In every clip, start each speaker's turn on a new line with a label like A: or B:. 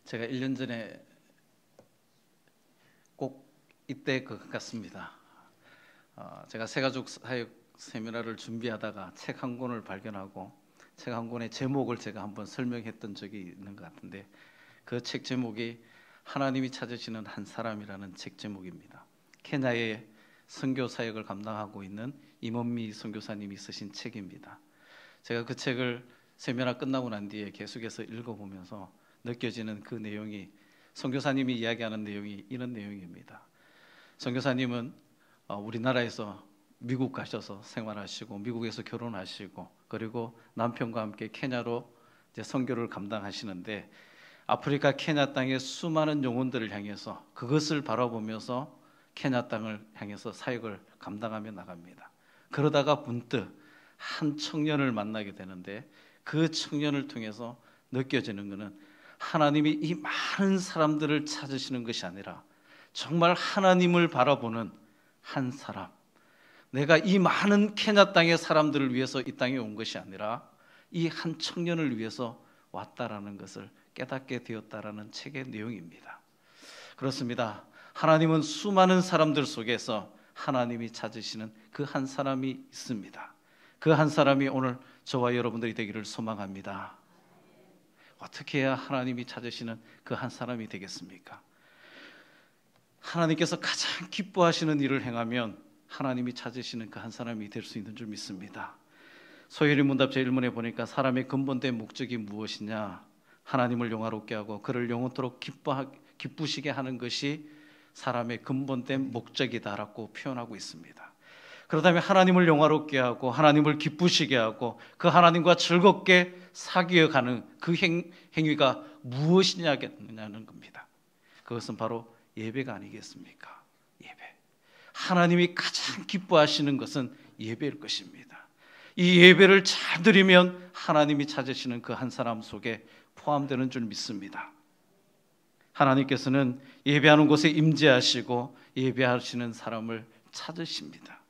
A: 제가 1년 전에 꼭 이때 것 같습니다. 제가 새가족 사역 세미나를 준비하다가 책 한 권을 발견하고 책 한 권의 제목을 제가 한번 설명했던 적이 있는 것 같은데, 그 책 제목이 하나님이 찾으시는 한 사람이라는 책 제목입니다. 케냐의 선교 사역을 감당하고 있는 임원미 선교사님이 쓰신 책입니다. 제가 그 책을 세미나 끝나고 난 뒤에 계속해서 읽어보면서 느껴지는 그 내용이, 선교사님이 이야기하는 내용이 이런 내용입니다. 선교사님은 우리나라에서 미국 가셔서 생활하시고 미국에서 결혼하시고 그리고 남편과 함께 케냐로 이제 선교를 감당하시는데, 아프리카 케냐 땅의 수많은 영혼들을 향해서 그것을 바라보면서 케냐 땅을 향해서 사역을 감당하며 나갑니다. 그러다가 문득 한 청년을 만나게 되는데, 그 청년을 통해서 느껴지는 것은 하나님이 이 많은 사람들을 찾으시는 것이 아니라 정말 하나님을 바라보는 한 사람, 내가 이 많은 케냐 땅의 사람들을 위해서 이 땅에 온 것이 아니라 이 한 청년을 위해서 왔다라는 것을 깨닫게 되었다라는 책의 내용입니다. 그렇습니다. 하나님은 수많은 사람들 속에서 하나님이 찾으시는 그 한 사람이 있습니다. 그 한 사람이 오늘 저와 여러분들이 되기를 소망합니다. 어떻게 해야 하나님이 찾으시는 그 한 사람이 되겠습니까? 하나님께서 가장 기뻐하시는 일을 행하면 하나님이 찾으시는 그 한 사람이 될 수 있는 줄 믿습니다. 소요리 문답 제1문에 보니까 사람의 근본된 목적이 무엇이냐? 하나님을 영화롭게 하고 그를 영원토록 기쁘시게 하는 것이 사람의 근본된 목적이다라고 표현하고 있습니다. 그렇다면 하나님을 영화롭게 하고 하나님을 기쁘시게 하고 그 하나님과 즐겁게 사귀어가는 그 행위가 무엇이냐는 겁니다. 그것은 바로 예배가 아니겠습니까? 예배. 하나님이 가장 기뻐하시는 것은 예배일 것입니다. 이 예배를 잘 드리면 하나님이 찾으시는 그 한 사람 속에 포함되는 줄 믿습니다. 하나님께서는 예배하는 곳에 임재하시고 예배하시는 사람을 찾으십니다.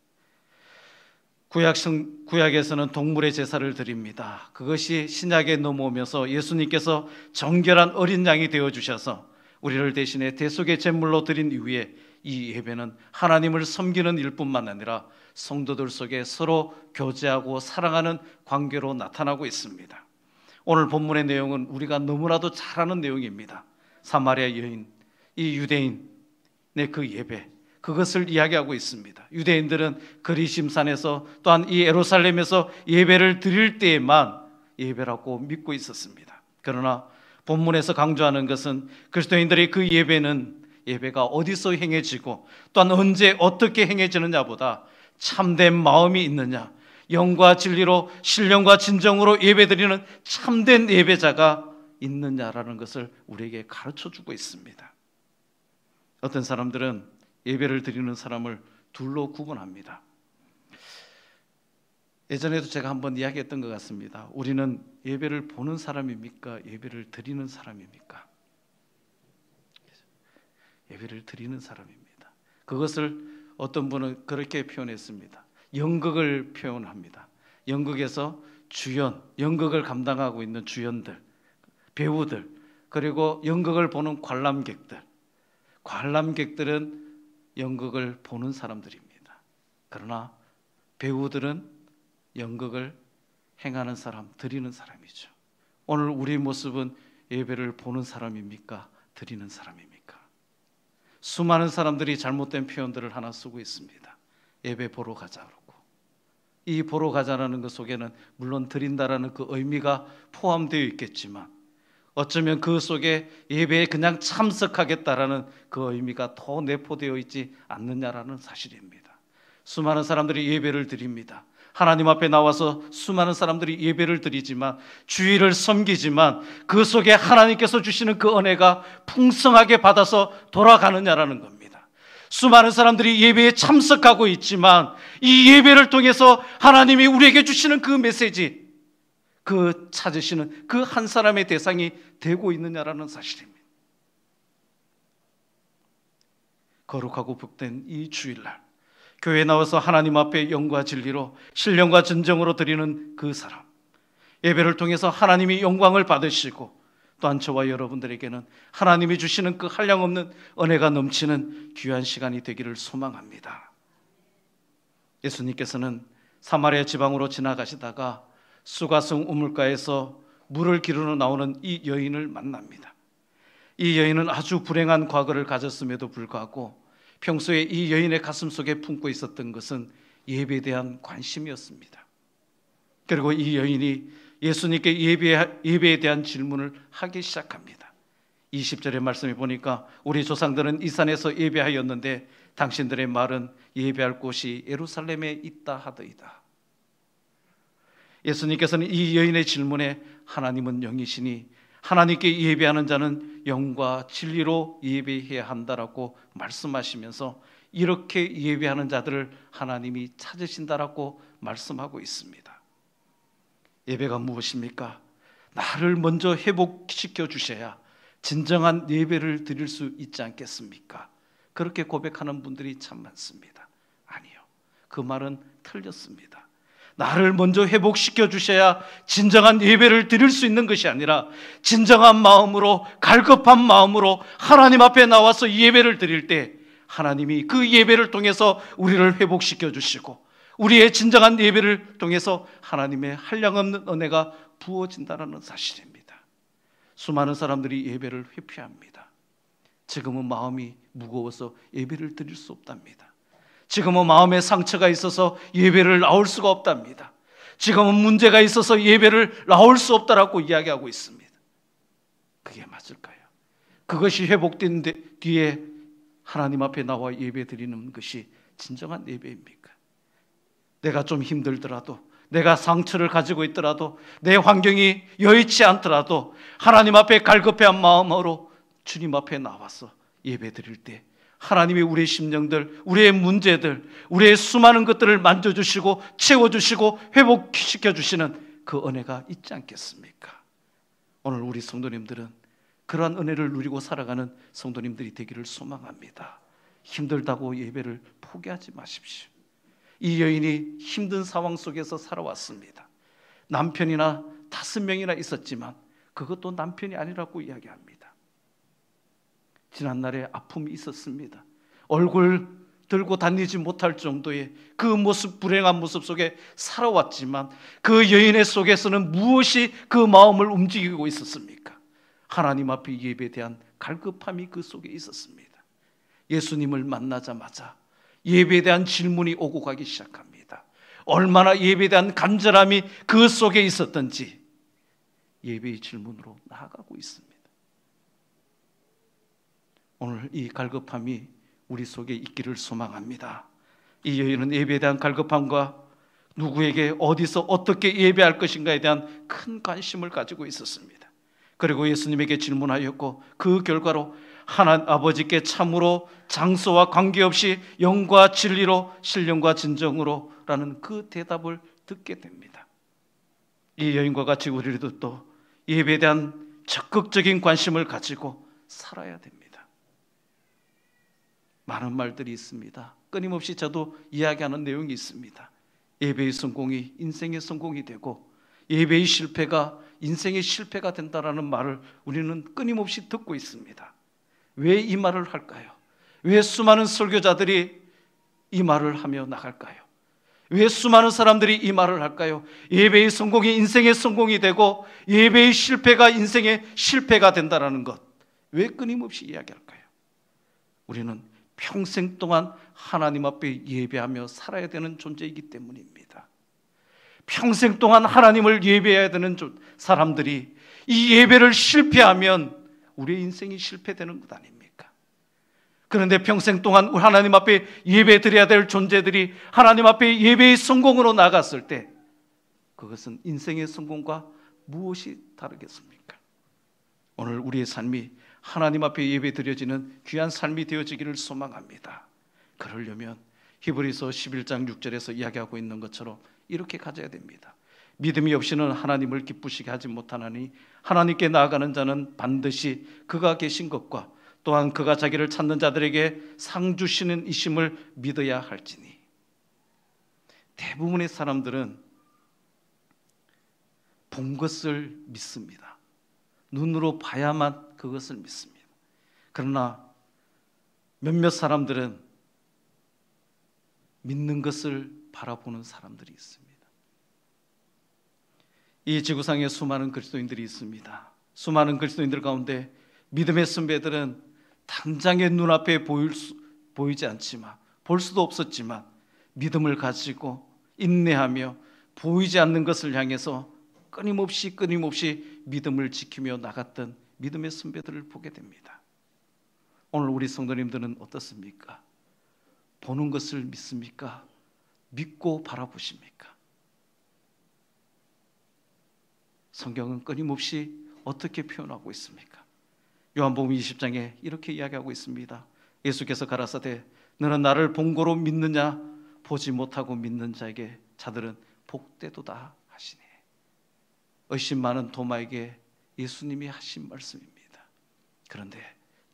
A: 구약에서는 동물의 제사를 드립니다. 그것이 신약에 넘어오면서 예수님께서 정결한 어린 양이 되어주셔서 우리를 대신에 대속의 제물로 드린 이후에 이 예배는 하나님을 섬기는 일뿐만 아니라 성도들 속에 서로 교제하고 사랑하는 관계로 나타나고 있습니다. 오늘 본문의 내용은 우리가 너무나도 잘 아는 내용입니다. 사마리아 여인, 이 유대인의 그 예배, 그것을 이야기하고 있습니다. 유대인들은 그리심산에서 또한 이 예루살렘에서 예배를 드릴 때에만 예배라고 믿고 있었습니다. 그러나 본문에서 강조하는 것은 그리스도인들의 그 예배가 어디서 행해지고 또한 언제 어떻게 행해지느냐보다 참된 마음이 있느냐, 영과 진리로 신령과 진정으로 예배드리는 참된 예배자가 있느냐라는 것을 우리에게 가르쳐주고 있습니다. 어떤 사람들은 예배를 드리는 사람을 둘로 구분합니다. 예전에도 제가 한번 이야기했던 것 같습니다. 우리는 예배를 보는 사람입니까? 예배를 드리는 사람입니까? 예배를 드리는 사람입니다. 그것을 어떤 분은 그렇게 표현했습니다. 연극을 표현합니다. 연극에서 연극을 감당하고 있는 주연들, 배우들, 그리고 연극을 보는 관람객들은 연극을 보는 사람들입니다. 그러나 배우들은 연극을 행하는 사람, 드리는 사람이죠. 오늘 우리 모습은 예배를 보는 사람입니까? 드리는 사람입니까? 수많은 사람들이 잘못된 표현들을 하나 쓰고 있습니다. 예배 보러 가자 그러고, 이 보러 가자라는 것 속에는 물론 드린다라는 그 의미가 포함되어 있겠지만 어쩌면 그 속에 예배에 그냥 참석하겠다라는 그 의미가 더 내포되어 있지 않느냐라는 사실입니다. 수많은 사람들이 예배를 드립니다. 하나님 앞에 나와서 수많은 사람들이 예배를 드리지만, 주의를 섬기지만 그 속에 하나님께서 주시는 그 은혜가 풍성하게 받아서 돌아가느냐라는 겁니다. 수많은 사람들이 예배에 참석하고 있지만 이 예배를 통해서 하나님이 우리에게 주시는 그 메시지, 그 찾으시는 그 한 사람의 대상이 되고 있느냐라는 사실입니다. 거룩하고 복된 이 주일날 교회에 나와서 하나님 앞에 영과 진리로 신령과 진정으로 드리는 그 사람, 예배를 통해서 하나님이 영광을 받으시고 또한 저와 여러분들에게는 하나님이 주시는 그 한량없는 은혜가 넘치는 귀한 시간이 되기를 소망합니다. 예수님께서는 사마리아 지방으로 지나가시다가 수가성 우물가에서 물을 기르러 나오는 이 여인을 만납니다. 이 여인은 아주 불행한 과거를 가졌음에도 불구하고 평소에 이 여인의 가슴 속에 품고 있었던 것은 예배에 대한 관심이었습니다. 그리고 이 여인이 예수님께 예배에 대한 질문을 하기 시작합니다. 20절의 말씀에 보니까 우리 조상들은 이 산에서 예배하였는데 당신들의 말은 예배할 곳이 예루살렘에 있다 하더이다. 예수님께서는 이 여인의 질문에 하나님은 영이시니 하나님께 예배하는 자는 영과 진리로 예배해야 한다라고 말씀하시면서 이렇게 예배하는 자들을 하나님이 찾으신다라고 말씀하고 있습니다. 예배가 무엇입니까? 나를 먼저 회복시켜 주셔야 진정한 예배를 드릴 수 있지 않겠습니까? 그렇게 고백하는 분들이 참 많습니다. 아니요, 그 말은 틀렸습니다. 나를 먼저 회복시켜 주셔야 진정한 예배를 드릴 수 있는 것이 아니라 진정한 마음으로, 갈급한 마음으로 하나님 앞에 나와서 예배를 드릴 때 하나님이 그 예배를 통해서 우리를 회복시켜 주시고 우리의 진정한 예배를 통해서 하나님의 한량없는 은혜가 부어진다는 사실입니다. 수많은 사람들이 예배를 회피합니다. 지금은 마음이 무거워서 예배를 드릴 수 없답니다. 지금은 마음에 상처가 있어서 예배를 나올 수가 없답니다. 지금은 문제가 있어서 예배를 나올 수 없다라고 이야기하고 있습니다. 그게 맞을까요? 그것이 회복된 뒤에 하나님 앞에 나와 예배 드리는 것이 진정한 예배입니까? 내가 좀 힘들더라도, 내가 상처를 가지고 있더라도, 내 환경이 여의치 않더라도 하나님 앞에 갈급한 마음으로 주님 앞에 나와서 예배 드릴 때 하나님이 우리의 심령들, 우리의 문제들, 우리의 수많은 것들을 만져주시고 채워주시고 회복시켜주시는 그 은혜가 있지 않겠습니까? 오늘 우리 성도님들은 그러한 은혜를 누리고 살아가는 성도님들이 되기를 소망합니다. 힘들다고 예배를 포기하지 마십시오. 이 여인이 힘든 상황 속에서 살아왔습니다. 남편이나 5명이나 있었지만 그것도 남편이 아니라고 이야기합니다. 지난날에 아픔이 있었습니다. 얼굴 들고 다니지 못할 정도의 그 모습, 불행한 모습 속에 살아왔지만 그 여인의 속에서는 무엇이 그 마음을 움직이고 있었습니까? 하나님 앞에 예배에 대한 갈급함이 그 속에 있었습니다. 예수님을 만나자마자 예배에 대한 질문이 오고 가기 시작합니다. 얼마나 예배에 대한 간절함이 그 속에 있었던지 예배의 질문으로 나아가고 있습니다. 오늘 이 갈급함이 우리 속에 있기를 소망합니다. 이 여인은 예배에 대한 갈급함과 누구에게 어디서 어떻게 예배할 것인가에 대한 큰 관심을 가지고 있었습니다. 그리고 예수님에게 질문하였고 그 결과로 하나님 아버지께 참으로 장소와 관계없이 영과 진리로 신령과 진정으로 라는 그 대답을 듣게 됩니다. 이 여인과 같이 우리도 또 예배에 대한 적극적인 관심을 가지고 살아야 됩니다. 많은 말들이 있습니다. 끊임없이 저도 이야기하는 내용이 있습니다. 예배의 성공이 인생의 성공이 되고 예배의 실패가 인생의 실패가 된다라는 말을 우리는 끊임없이 듣고 있습니다. 왜 이 말을 할까요? 왜 수많은 설교자들이 이 말을 하며 나갈까요? 왜 수많은 사람들이 이 말을 할까요? 예배의 성공이 인생의 성공이 되고 예배의 실패가 인생의 실패가 된다라는 것, 왜 끊임없이 이야기할까요? 우리는 평생 동안 하나님 앞에 예배하며 살아야 되는 존재이기 때문입니다. 평생 동안 하나님을 예배해야 되는 사람들이 이 예배를 실패하면 우리의 인생이 실패되는 것 아닙니까? 그런데 평생 동안 하나님 앞에 예배 드려야 될 존재들이 하나님 앞에 예배의 성공으로 나갔을 때 그것은 인생의 성공과 무엇이 다르겠습니까? 오늘 우리의 삶이 하나님 앞에 예배 드려지는 귀한 삶이 되어지기를 소망합니다. 그러려면 히브리서 11장 6절에서 이야기하고 있는 것처럼 이렇게 가져야 됩니다. 믿음이 없이는 하나님을 기쁘시게 하지 못하나니 하나님께 나아가는 자는 반드시 그가 계신 것과 또한 그가 자기를 찾는 자들에게 상 주시는 이심을 믿어야 할지니. 대부분의 사람들은 본 것을 믿습니다. 눈으로 봐야만 그것을 믿습니다. 그러나 몇몇 사람들은 믿는 것을 바라보는 사람들이 있습니다. 이 지구상에 수많은 그리스도인들이 있습니다. 수많은 그리스도인들 가운데 믿음의 선배들은 당장의 눈앞에 보이지 않지만, 볼 수도 없었지만 믿음을 가지고 인내하며 보이지 않는 것을 향해서 끊임없이 믿음을 지키며 나갔던 믿음의 선배들을 보게 됩니다. 오늘 우리 성도님들은 어떻습니까? 보는 것을 믿습니까? 믿고 바라보십니까? 성경은 끊임없이 어떻게 표현하고 있습니까? 요한복음 20장에 이렇게 이야기하고 있습니다. 예수께서 가라사대 너는 나를 본고로 믿느냐? 보지 못하고 믿는 자들은 복되도다 하시니. 의심 많은 도마에게 예수님이 하신 말씀입니다. 그런데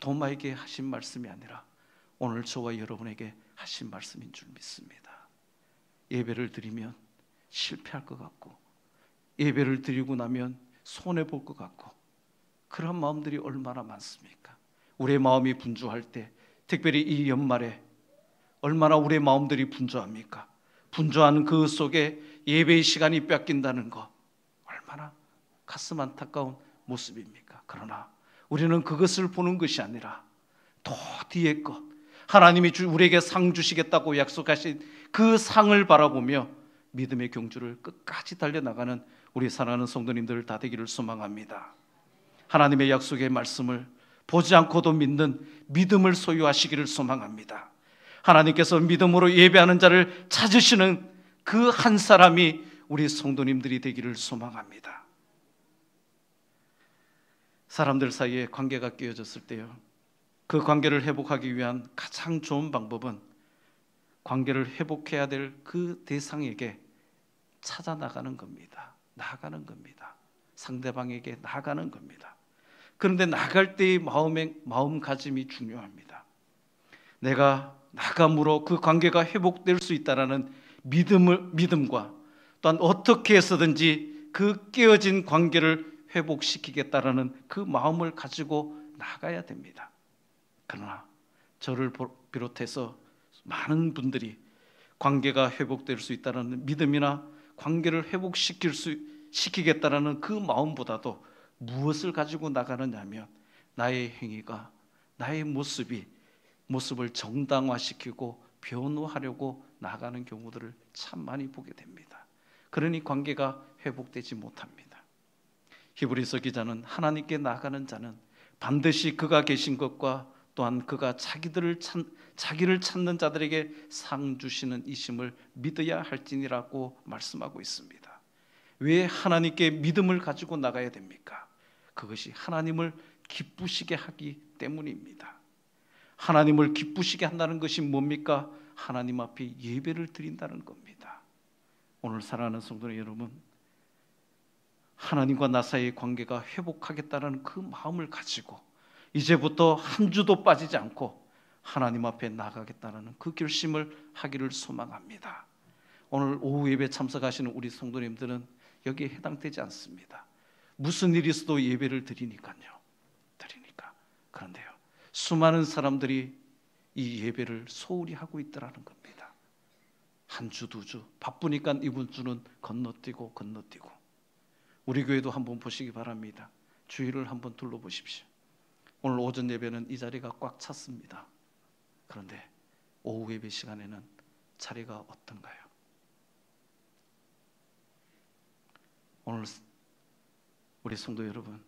A: 도마에게 하신 말씀이 아니라 오늘 저와 여러분에게 하신 말씀인 줄 믿습니다. 예배를 드리면 실패할 것 같고, 예배를 드리고 나면 손해볼 것 같고, 그런 마음들이 얼마나 많습니까? 우리의 마음이 분주할 때, 특별히 이 연말에 얼마나 우리의 마음들이 분주합니까? 분주한 그 속에 예배의 시간이 뺏긴다는 것, 얼마나 가슴 안타까운 모습입니까? 그러나 우리는 그것을 보는 것이 아니라 더 뒤에 것, 하나님이 우리에게 상 주시겠다고 약속하신 그 상을 바라보며 믿음의 경주를 끝까지 달려나가는 우리 사랑하는 성도님들 다 되기를 소망합니다. 하나님의 약속의 말씀을 보지 않고도 믿는 믿음을 소유하시기를 소망합니다. 하나님께서 믿음으로 예배하는 자를 찾으시는 그 한 사람이 우리 성도님들이 되기를 소망합니다. 사람들 사이에 관계가 깨어졌을 때요, 그 관계를 회복하기 위한 가장 좋은 방법은 관계를 회복해야 될 그 대상에게 찾아 나가는 겁니다. 나아가는 겁니다. 상대방에게 나아가는 겁니다. 그런데 나갈 때의 마음가짐이 중요합니다. 내가 나감으로 그 관계가 회복될 수 있다는 믿음과 또한 어떻게 해서든지 그 깨어진 관계를 회복시키겠다라는 그 마음을 가지고 나가야 됩니다. 그러나 저를 비롯해서 많은 분들이 관계가 회복될 수 있다는 믿음이나 관계를 회복시키겠다라는 그 마음보다도 무엇을 가지고 나가느냐면 나의 행위가, 나의 모습을 정당화시키고 변호하려고 나가는 경우들을 참 많이 보게 됩니다. 그러니 관계가 회복되지 못합니다. 히브리서 기자는 하나님께 나가는 자는 반드시 그가 계신 것과 또한 그가 자기를 찾는 자들에게 상 주시는 이심을 믿어야 할지니라고 말씀하고 있습니다. 왜 하나님께 믿음을 가지고 나가야 됩니까? 그것이 하나님을 기쁘시게 하기 때문입니다. 하나님을 기쁘시게 한다는 것이 뭡니까? 하나님 앞에 예배를 드린다는 겁니다. 오늘 사랑하는 성도 여러분, 하나님과 나 사이의 관계가 회복하겠다는 그 마음을 가지고 이제부터 한 주도 빠지지 않고 하나님 앞에 나가겠다는 그 결심을 하기를 소망합니다. 오늘 오후 예배 참석하시는 우리 성도님들은 여기에 해당되지 않습니다. 무슨 일이 있어도 예배를 드리니까. 그런데요, 수많은 사람들이 이 예배를 소홀히 하고 있더라는 겁니다. 한 주, 두 주 바쁘니까 이번 주는 건너뛰고 우리 교회도 한번 보시기 바랍니다. 주위를 한번 둘러보십시오. 오늘 오전 예배는 이 자리가 꽉 찼습니다. 그런데 오후 예배 시간에는 자리가 어떤가요? 오늘 우리 성도 여러분,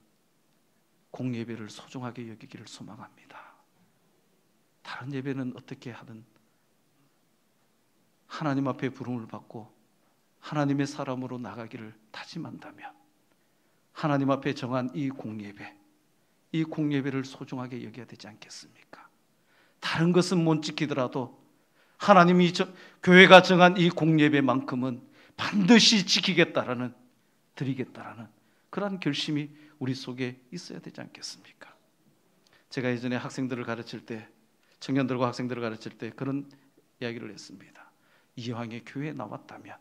A: 공예배를 소중하게 여기기를 소망합니다. 다른 예배는 어떻게 하든 하나님 앞에 부름을 받고 하나님의 사람으로 나가기를 다짐한다면 하나님 앞에 정한 이 공예배를 소중하게 여겨야 되지 않겠습니까? 다른 것은 못 지키더라도 하나님이 교회가 정한 이 공예배만큼은 반드시 드리겠다라는 그러한 결심이 우리 속에 있어야 되지 않겠습니까? 제가 예전에 학생들을 가르칠 때, 청년들과 학생들을 가르칠 때 그런 이야기를 했습니다. 이왕에 교회에 나왔다면,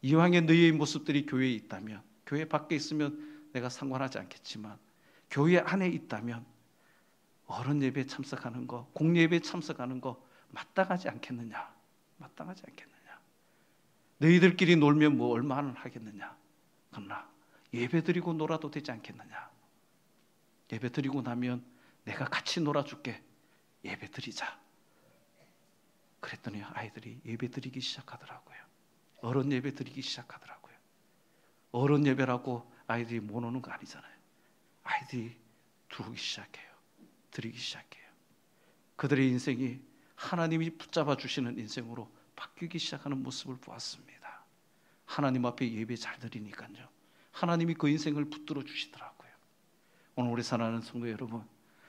A: 이왕에 너희의 모습들이 교회에 있다면, 교회 밖에 있으면 내가 상관하지 않겠지만 교회 안에 있다면 어른 예배에 참석하는 거, 공예배에 참석하는 거 마땅하지 않겠느냐? 마땅하지 않겠느냐? 너희들끼리 놀면 뭐 얼마나 하겠느냐? 그러나 예배 드리고 놀아도 되지 않겠느냐? 예배 드리고 나면 내가 같이 놀아줄게. 예배 드리자. 그랬더니 아이들이 예배 드리기 시작하더라고요. 어른 예배 드리기 시작하더라고요. 어른 예배라고 아이들이 못 오는 거 아니잖아요. 아이들이 들어오기 시작해요. 드리기 시작해요. 그들의 인생이 하나님이 붙잡아 주시는 인생으로 바뀌기 시작하는 모습을 보았습니다. 하나님 앞에 예배 잘 드리니까요, 하나님이 그 인생을 붙들어 주시더라고요. 오늘 우리 사랑하는 성도 여러분,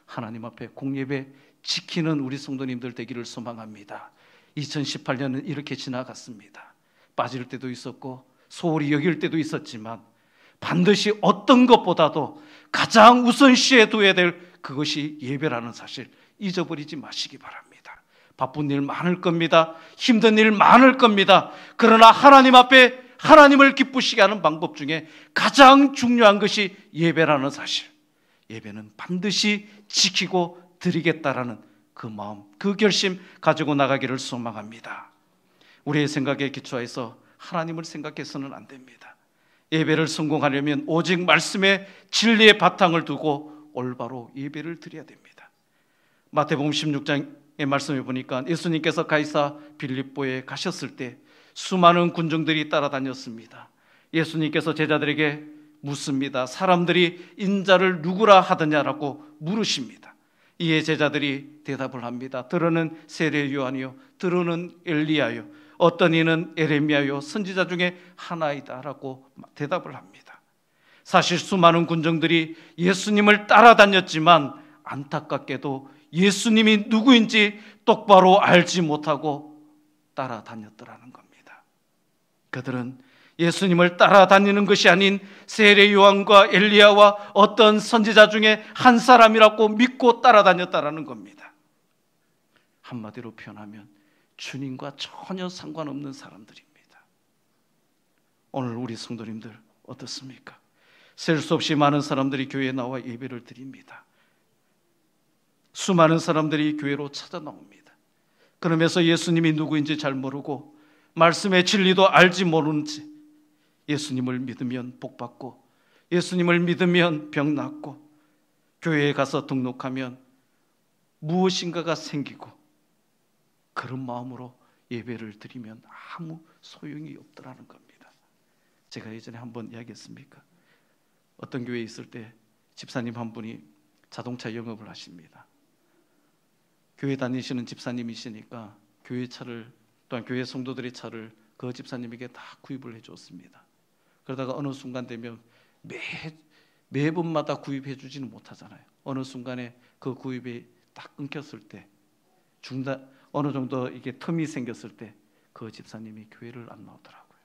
A: 하나님 앞에 공예배 지키는 우리 성도님들 되기를 소망합니다. 2018년은 이렇게 지나갔습니다. 빠질 때도 있었고 소홀히 여길 때도 있었지만 반드시 어떤 것보다도 가장 우선시해 둬야 될 그것이 예배라는 사실 잊어버리지 마시기 바랍니다. 바쁜 일 많을 겁니다. 힘든 일 많을 겁니다. 그러나 하나님 앞에 하나님을 기쁘시게 하는 방법 중에 가장 중요한 것이 예배라는 사실, 예배는 반드시 지키고 드리겠다라는 그 마음, 그 결심 가지고 나가기를 소망합니다. 우리의 생각에 기초해서 하나님을 생각해서는 안 됩니다. 예배를 성공하려면 오직 말씀의 진리의 바탕을 두고 올바로 예배를 드려야 됩니다. 마태복음 16장의 말씀에 보니까 예수님께서 가이사 빌립보에 가셨을 때 수많은 군중들이 따라다녔습니다. 예수님께서 제자들에게 묻습니다. 사람들이 인자를 누구라 하더냐라고 물으십니다. 이에 제자들이 대답을 합니다. 들어는 세례 요한이요, 들어는 엘리야요, 어떤 이는 에레미야요, 선지자 중에 하나이다 라고 대답을 합니다. 사실 수많은 군중들이 예수님을 따라다녔지만 안타깝게도 예수님이 누구인지 똑바로 알지 못하고 따라다녔더라는 겁니다. 그들은 예수님을 따라다니는 것이 아닌 세례 요한과 엘리야와 어떤 선지자 중에 한 사람이라고 믿고 따라다녔다라는 겁니다. 한마디로 표현하면 주님과 전혀 상관없는 사람들입니다. 오늘 우리 성도님들 어떻습니까? 셀 수 없이 많은 사람들이 교회에 나와 예배를 드립니다. 수많은 사람들이 교회로 찾아 나옵니다. 그러면서 예수님이 누구인지 잘 모르고 말씀의 진리도 알지 모르는지 예수님을 믿으면 복받고 예수님을 믿으면 병 낫고 교회에 가서 등록하면 무엇인가가 생기고 그런 마음으로 예배를 드리면 아무 소용이 없더라는 겁니다. 제가 예전에 한번 이야기했습니까? 어떤 교회에 있을 때 집사님 한 분이 자동차 영업을 하십니다. 교회 다니시는 집사님이시니까 교회 차를, 또한 교회 성도들의 차를 그 집사님에게 다 구입을 해줬습니다. 그러다가 어느 순간 되면 매번마다 구입해 주지는 못하잖아요. 어느 순간에 그 구입이 딱 끊겼을 때, 어느 정도 이게 틈이 생겼을 때 그 집사님이 교회를 안 나오더라고요.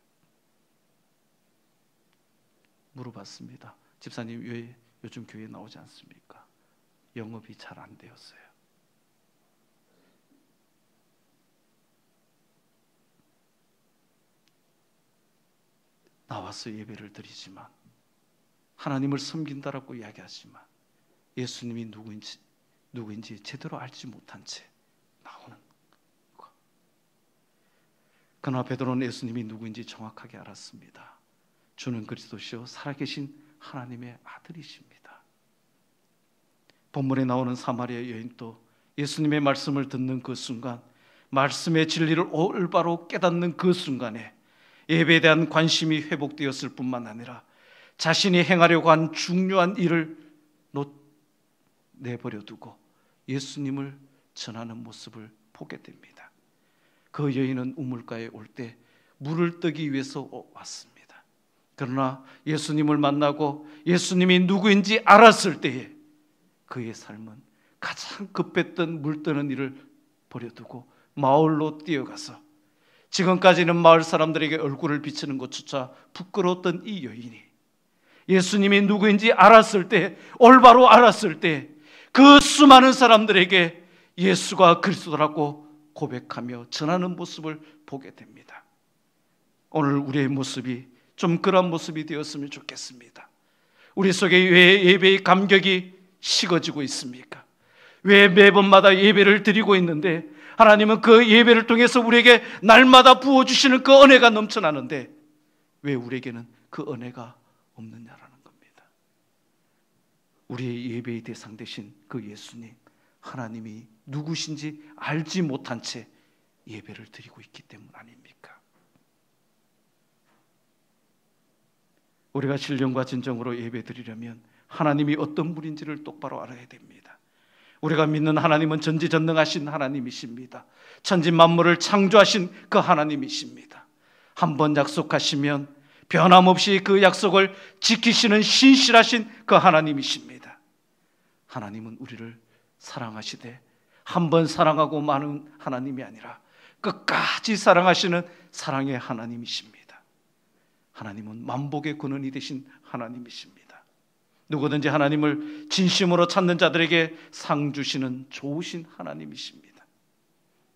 A: 물어봤습니다. 집사님 왜 요즘 교회에 나오지 않습니까? 영업이 잘 안 되었어요. 나와서 예배를 드리지만 하나님을 섬긴다라고 이야기하지만 예수님이 누구인지 제대로 알지 못한 채 나오는 것. 그러나 베드로는 예수님이 누구인지 정확하게 알았습니다. 주는 그리스도시요 살아계신 하나님의 아들이십니다. 본문에 나오는 사마리아 여인도 예수님의 말씀을 듣는 그 순간, 말씀의 진리를 올바로 깨닫는 그 순간에 예배에 대한 관심이 회복되었을 뿐만 아니라 자신이 행하려고 한 중요한 일을 내버려 두고 예수님을 전하는 모습을 보게 됩니다. 그 여인은 우물가에 올 때 물을 뜨기 위해서 왔습니다. 그러나 예수님을 만나고 예수님이 누구인지 알았을 때에 그의 삶은 가장 급했던 물 뜨는 일을 버려두고 마을로 뛰어가서, 지금까지는 마을 사람들에게 얼굴을 비치는 것조차 부끄러웠던 이 여인이 예수님이 누구인지 알았을 때, 올바로 알았을 때 그 수많은 사람들에게 예수가 그리스도라고 고백하며 전하는 모습을 보게 됩니다. 오늘 우리의 모습이 좀 그런 모습이 되었으면 좋겠습니다.
B: 우리 속에 왜 예배의 감격이 식어지고 있습니까? 왜 매번마다 예배를 드리고 있는데 하나님은 그 예배를 통해서 우리에게 날마다 부어주시는 그 은혜가 넘쳐나는데 왜 우리에게는 그 은혜가 없느냐라는 겁니다. 우리의 예배의 대상 되신 그 예수님, 하나님이 누구신지 알지 못한 채 예배를 드리고 있기 때문 아닙니까? 우리가 신령과 진정으로 예배 드리려면 하나님이 어떤 분인지를 똑바로 알아야 됩니다. 우리가 믿는 하나님은 전지전능하신 하나님이십니다. 천지 만물을 창조하신 그 하나님이십니다. 한번 약속하시면 변함없이 그 약속을 지키시는 신실하신 그 하나님이십니다. 하나님은 우리를 사랑하시되 한번 사랑하고 마는 하나님이 아니라 끝까지 사랑하시는 사랑의 하나님이십니다. 하나님은 만복의 근원이 되신 하나님이십니다. 누구든지 하나님을 진심으로 찾는 자들에게 상 주시는 좋으신 하나님이십니다.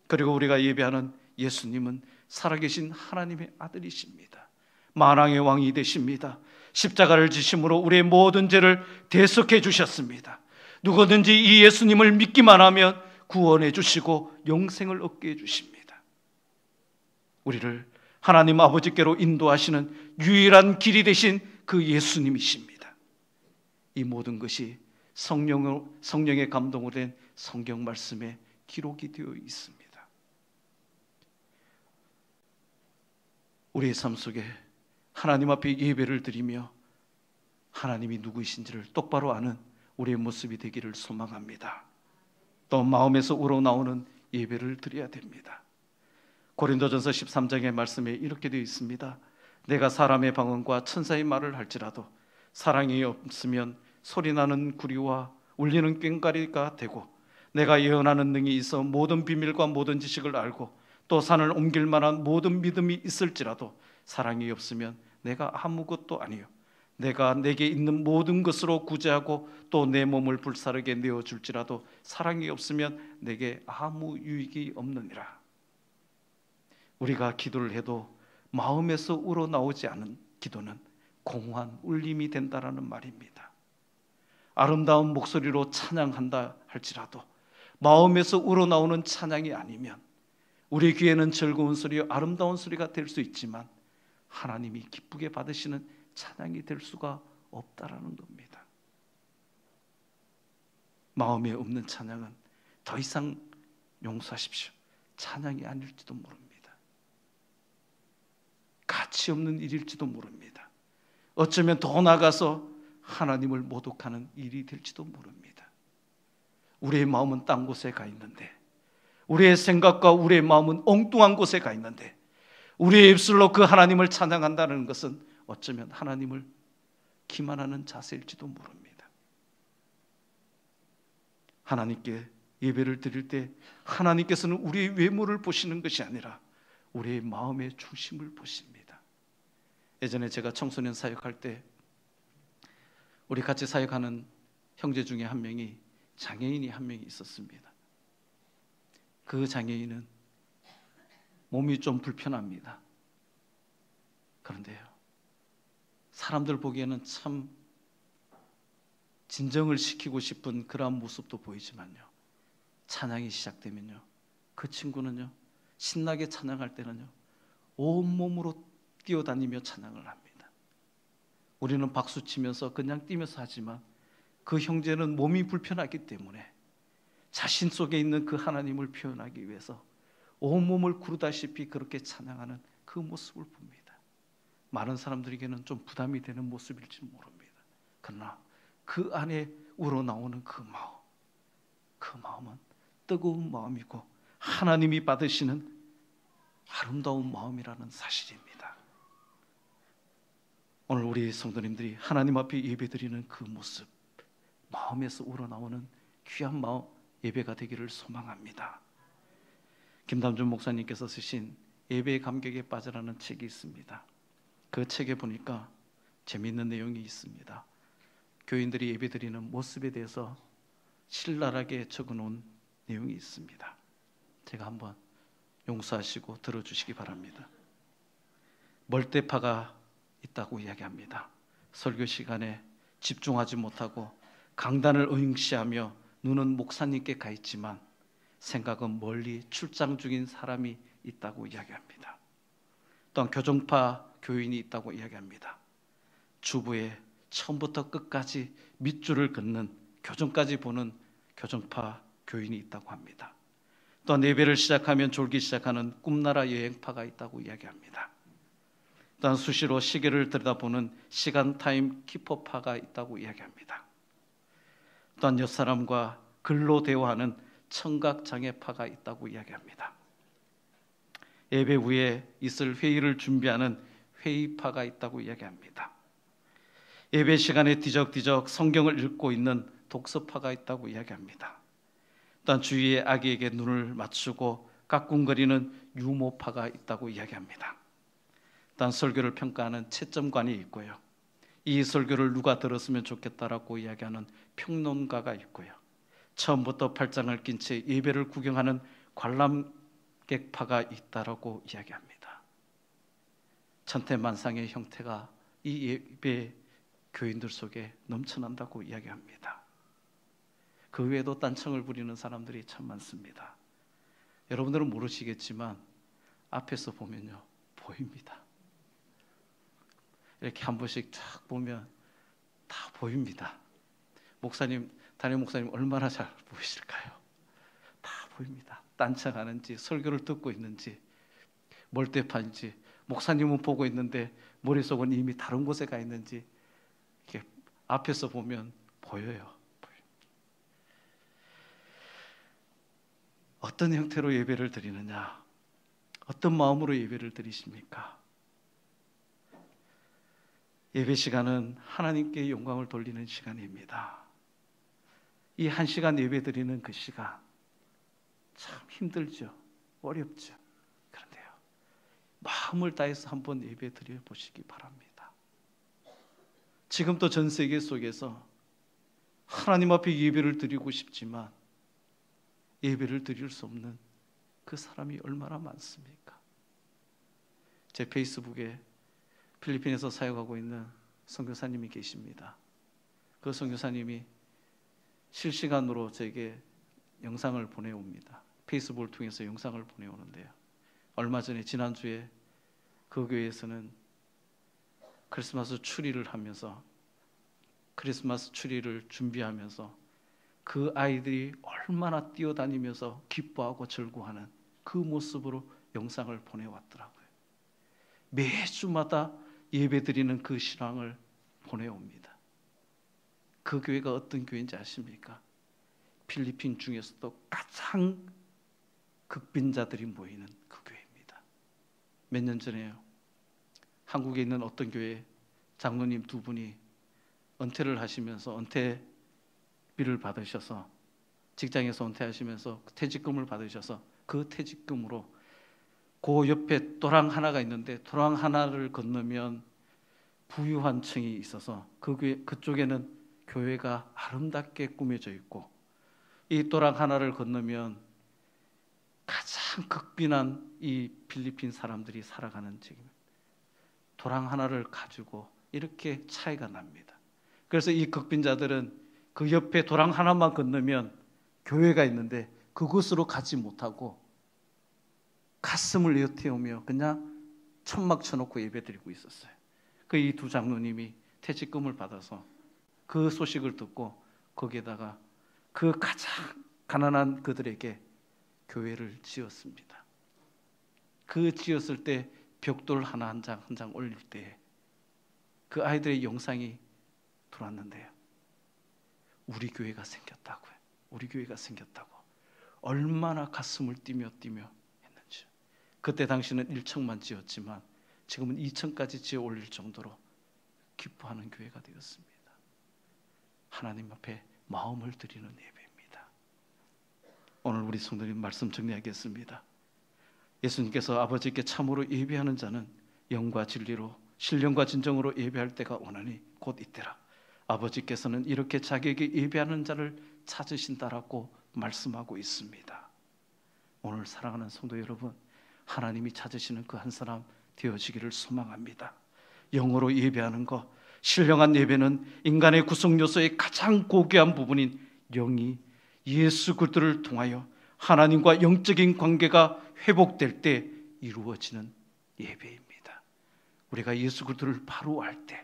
B: 그리고 우리가 예배하는 예수님은 살아계신 하나님의 아들이십니다. 만왕의 왕이 되십니다. 십자가를 지심으로 우리의 모든 죄를 대속해 주셨습니다. 누구든지 이 예수님을 믿기만 하면 구원해 주시고 영생을 얻게 해 주십니다. 우리를 하나님 아버지께로 인도하시는 유일한 길이 되신 그 예수님이십니다. 이 모든 것이 성령의 감동으로 된 성경 말씀에 기록이 되어 있습니다. 우리의 삶 속에 하나님 앞에 예배를 드리며 하나님이 누구이신지를 똑바로 아는 우리의 모습이 되기를 소망합니다. 또 마음에서 우러나오는 예배를 드려야 됩니다. 고린도전서 13장의 말씀에 이렇게 되어 있습니다. 내가 사람의 방언과 천사의 말을 할지라도 사랑이 없으면 소리나는 구리와 울리는 꽹과리가 되고 내가 예언하는 능이 있어 모든 비밀과 모든 지식을 알고 또 산을 옮길 만한 모든 믿음이 있을지라도 사랑이 없으면 내가 아무것도 아니요 내가 내게 있는 모든 것으로 구제하고 또 내 몸을 불사르게 내어줄지라도 사랑이 없으면 내게 아무 유익이 없느니라. 우리가 기도를 해도 마음에서 우러나오지 않은 기도는 공허한 울림이 된다라는 말입니다. 아름다운 목소리로 찬양한다 할지라도 마음에서 우러나오는 찬양이 아니면 우리 귀에는 즐거운 소리, 아름다운 소리가 될 수 있지만 하나님이 기쁘게 받으시는 찬양이 될 수가 없다라는 겁니다. 마음에 없는 찬양은 더 이상 용서하십시오. 찬양이 아닐지도 모릅니다. 가치 없는 일일지도 모릅니다. 어쩌면 더 나아가서 하나님을 모독하는 일이 될지도 모릅니다. 우리의 마음은 딴 곳에 가 있는데, 우리의 생각과 우리의 마음은 엉뚱한 곳에 가 있는데, 우리의 입술로 그 하나님을 찬양한다는 것은 어쩌면 하나님을 기만하는 자세일지도 모릅니다. 하나님께 예배를 드릴 때 하나님께서는 우리의 외모를 보시는 것이 아니라 우리의 마음의 중심을 보십니다. 예전에 제가 청소년 사역할 때 우리 같이 사역하는 형제 중에 한 명이 장애인이 한 명이 있었습니다. 그 장애인은 몸이 좀 불편합니다. 그런데요, 사람들 보기에는 참 진정을 시키고 싶은 그러한 모습도 보이지만요, 찬양이 시작되면요, 그 친구는요 신나게 찬양할 때는요 온몸으로 뛰어다니며 찬양을 합니다. 우리는 박수치면서 그냥 뛰면서 하지만 그 형제는 몸이 불편하기 때문에 자신 속에 있는 그 하나님을 표현하기 위해서 온몸을 구르다시피 그렇게 찬양하는 그 모습을 봅니다. 많은 사람들에게는 좀 부담이 되는 모습일지 모릅니다. 그러나 그 안에 우러나오는 그 마음은 뜨거운 마음이고 하나님이 받으시는 아름다운 마음이라는 사실입니다. 오늘 우리 성도님들이 하나님 앞에 예배드리는 그 모습, 마음에서 우러나오는 귀한 마음 예배가 되기를 소망합니다. 김담준 목사님께서 쓰신 예배의 감격에 빠져라는 책이 있습니다. 그 책에 보니까 재미있는 내용이 있습니다. 교인들이 예배드리는 모습에 대해서 신랄하게 적어놓은 내용이 있습니다. 제가 한번 용서하시고 들어주시기 바랍니다. 멀대파가 있다고 이야기합니다. 설교 시간에 집중하지 못하고 강단을 응시하며 눈은 목사님께 가 있지만 생각은 멀리 출장 중인 사람이 있다고 이야기합니다. 또한 교정파 교인이 있다고 이야기합니다. 주부의 처음부터 끝까지 밑줄을 긋는 교정까지 보는 교정파 교인이 있다고 합니다. 또한 예배를 시작하면 졸기 시작하는 꿈나라 여행파가 있다고 이야기합니다. 또한 수시로 시계를 들여다보는 시간 타임 키퍼파가 있다고 이야기합니다. 또한 옆사람과 글로 대화하는 청각장애파가 있다고 이야기합니다. 예배 후에 있을 회의를 준비하는 회의파가 있다고 이야기합니다. 예배 시간에 뒤적뒤적 성경을 읽고 있는 독서파가 있다고 이야기합니다. 또한 주위의 아기에게 눈을 맞추고 까꿍거리는 유모파가 있다고 이야기합니다. 또한 설교를 평가하는 채점관이 있고요. 이 설교를 누가 들었으면 좋겠다라고 이야기하는 평론가가 있고요. 처음부터 팔짱을 낀 채 예배를 구경하는 관람객파가 있다라고 이야기합니다. 천태만상의 형태가 이 예배 교인들 속에 넘쳐난다고 이야기합니다. 그 외에도 딴청을 부리는 사람들이 참 많습니다. 여러분들은 모르시겠지만 앞에서 보면요 보입니다. 이렇게 한 번씩 쫙 보면 다 보입니다. 목사님, 담임 목사님 얼마나 잘 보이실까요? 다 보입니다. 딴청하는지 설교를 듣고 있는지 멀대파인지 목사님은 보고 있는데 머릿속은 이미 다른 곳에 가 있는지 이렇게 앞에서 보면 보여요. 어떤 형태로 예배를 드리느냐? 어떤 마음으로 예배를 드리십니까? 예배 시간은 하나님께 영광을 돌리는 시간입니다. 이 한 시간 예배 드리는 그 시간 참 힘들죠. 어렵죠. 그런데요, 마음을 다해서 한번 예배 드려 보시기 바랍니다. 지금도 전 세계 속에서 하나님 앞에 예배를 드리고 싶지만 예배를 드릴 수 없는 그 사람이 얼마나 많습니까? 제 페이스북에 필리핀에서 사역하고 있는 선교사님이 계십니다. 그 선교사님이 실시간으로 제게 영상을 보내옵니다. 페이스북을 통해서 영상을 보내오는데요. 얼마 전에 지난주에 그 교회에서는 크리스마스 추리를 하면서 크리스마스 추리를 준비하면서 그 아이들이 얼마나 뛰어다니면서 기뻐하고 즐거워하는 그 모습으로 영상을 보내왔더라고요. 매주마다 예배드리는 그 신앙을 보내옵니다. 그 교회가 어떤 교회인지 아십니까? 필리핀 중에서도 가장 극빈자들이 모이는 그 교회입니다. 몇 년 전에요, 한국에 있는 어떤 교회 장로님 두 분이 은퇴를 하시면서 은퇴비를 받으셔서 직장에서 은퇴하시면서 퇴직금을 받으셔서 그 퇴직금으로 그 옆에 도랑 하나가 있는데 도랑 하나를 건너면 부유한 층이 있어서 그쪽에는 교회가 아름답게 꾸며져 있고 이 도랑 하나를 건너면 가장 극빈한 이 필리핀 사람들이 살아가는 지금 도랑 하나를 가지고 이렇게 차이가 납니다. 그래서 이 극빈자들은 그 옆에 도랑 하나만 건너면 교회가 있는데 그곳으로 가지 못하고 가슴을 내어태우며 그냥 천막 쳐놓고 예배드리고 있었어요. 그 이 두 장로님이 퇴직금을 받아서 그 소식을 듣고 거기에다가 그 가장 가난한 그들에게 교회를 지었습니다. 그 지었을 때 벽돌 하나 한 장 한 장 올릴 때 그 아이들의 영상이 들어왔는데요, 우리 교회가 생겼다고요. 우리 교회가 생겼다고 얼마나 가슴을 뛰며 했는지. 그때 당시는 1층만 지었지만 지금은 2층까지 지어 올릴 정도로 기뻐하는 교회가 되었습니다. 하나님 앞에 마음을 드리는 예배입니다. 오늘 우리 성도님 말씀 정리하겠습니다. 예수님께서 아버지께 참으로 예배하는 자는 영과 진리로 신령과 진정으로 예배할 때가 오나니 곧 이때라. 아버지께서는 이렇게 자기에게 예배하는 자를 찾으신다라고 말씀하고 있습니다. 오늘 사랑하는 성도 여러분, 하나님이 찾으시는 그 한 사람 되어지기를 소망합니다. 영어로 예배하는 것, 신령한 예배는 인간의 구성 요소의 가장 고귀한 부분인 영이 예수 그리스도를 통하여 하나님과 영적인 관계가 회복될 때 이루어지는 예배입니다. 우리가 예수 그리스도를 바로 알 때,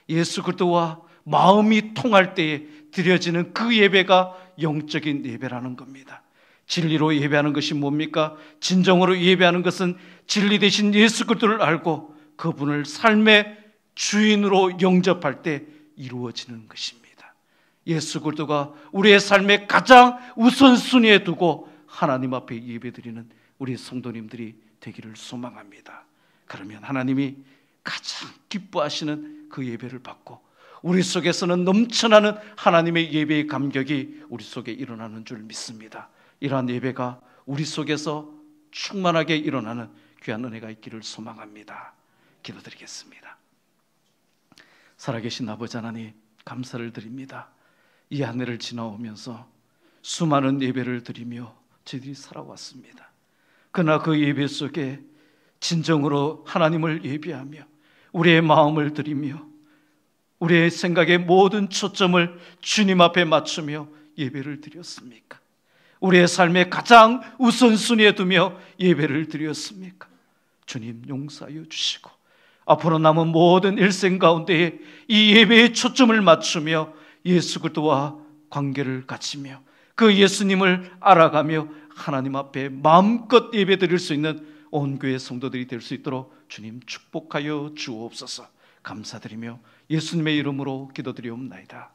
B: 예수 그리스도와 마음이 통할 때에 드려지는 그 예배가 영적인 예배라는 겁니다. 진리로 예배하는 것이 뭡니까? 진정으로 예배하는 것은 진리 대신 예수 그리스도를 알고 그분을 삶의 주인으로 영접할 때 이루어지는 것입니다. 예수 그리스도가 우리의 삶의 가장 우선순위에 두고 하나님 앞에 예배드리는 우리 성도님들이 되기를 소망합니다. 그러면 하나님이 가장 기뻐하시는 그 예배를 받고 우리 속에서는 넘쳐나는 하나님의 예배의 감격이 우리 속에 일어나는 줄 믿습니다. 이러한 예배가 우리 속에서 충만하게 일어나는 귀한 은혜가 있기를 소망합니다. 기도드리겠습니다. 살아계신 아버지 하나님, 감사를 드립니다. 이 한 해를 지나오면서 수많은 예배를 드리며 저희들이 살아왔습니다. 그러나 그 예배 속에 진정으로 하나님을 예배하며 우리의 마음을 드리며 우리의 생각의 모든 초점을 주님 앞에 맞추며 예배를 드렸습니까? 우리의 삶의 가장 우선순위에 두며 예배를 드렸습니까? 주님 용서하여 주시고 앞으로 남은 모든 일생 가운데에 이 예배의 초점을 맞추며 예수 그리스도와 관계를 갖추며 그 예수님을 알아가며 하나님 앞에 마음껏 예배드릴 수 있는 온 교회 성도들이 될 수 있도록 주님 축복하여 주옵소서. 감사드리며 예수님의 이름으로 기도드리옵나이다.